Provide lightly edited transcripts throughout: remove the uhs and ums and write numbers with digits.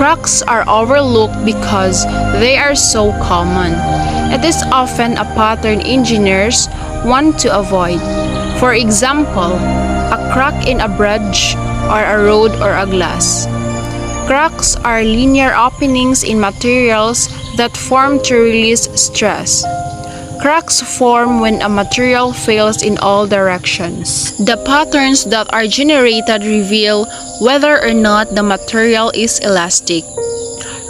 Cracks are overlooked because they are so common. It is often a pattern engineers want to avoid. For example, a crack in a bridge or a road or a glass. Cracks are linear openings in materials that form to release stress. Cracks form when a material fails in all directions. The patterns that are generated reveal whether or not the material is elastic.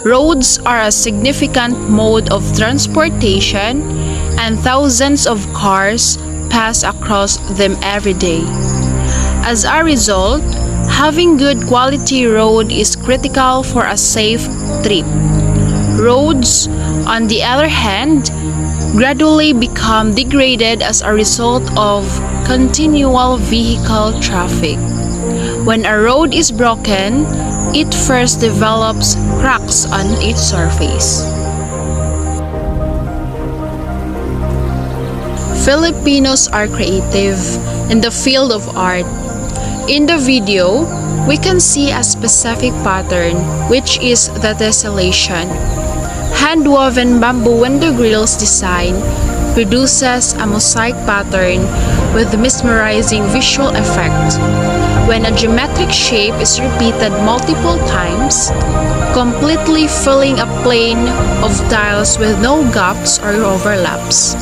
Roads are a significant mode of transportation, and thousands of cars pass across them every day. As a result, having good quality road is critical for a safe trip. Roads, on the other hand, gradually become degraded as a result of continual vehicle traffic. When a road is broken, it first develops cracks on its surface. Filipinos are creative in the field of art. In the video, we can see a specific pattern, which is the tessellation. Hand-woven bamboo window grills design produces a mosaic pattern with mesmerizing visual effect. When a geometric shape is repeated multiple times, completely filling a plane of tiles with no gaps or overlaps.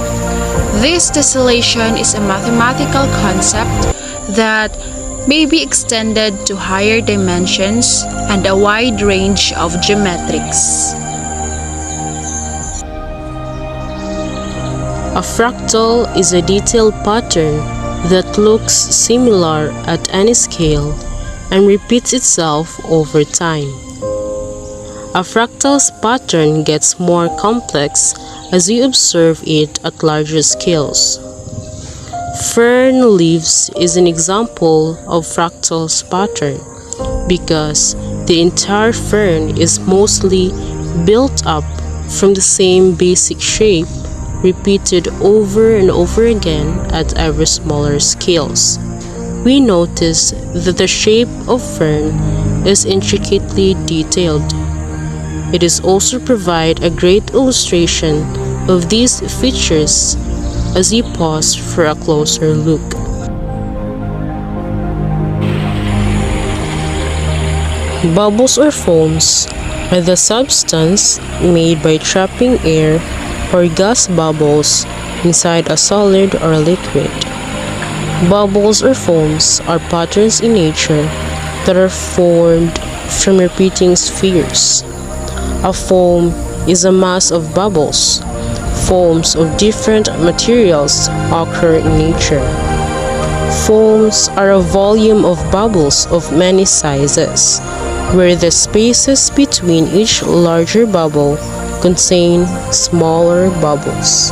This tessellation is a mathematical concept that may be extended to higher dimensions and a wide range of geometrics. A fractal is a detailed pattern that looks similar at any scale and repeats itself over time. A fractal's pattern gets more complex as you observe it at larger scales. Fern leaves is an example of fractal's pattern because the entire fern is mostly built up from the same basic shape repeated over and over again at ever smaller scales. We notice that the shape of fern is intricately detailed. It is also provide a great illustration of these features as you pause for a closer look. Bubbles or foams are the substance made by trapping air or gas bubbles inside a solid or liquid. Bubbles or foams are patterns in nature that are formed from repeating spheres. A foam is a mass of bubbles. Foams of different materials occur in nature. Foams are a volume of bubbles of many sizes, where the spaces between each larger bubble contain smaller bubbles.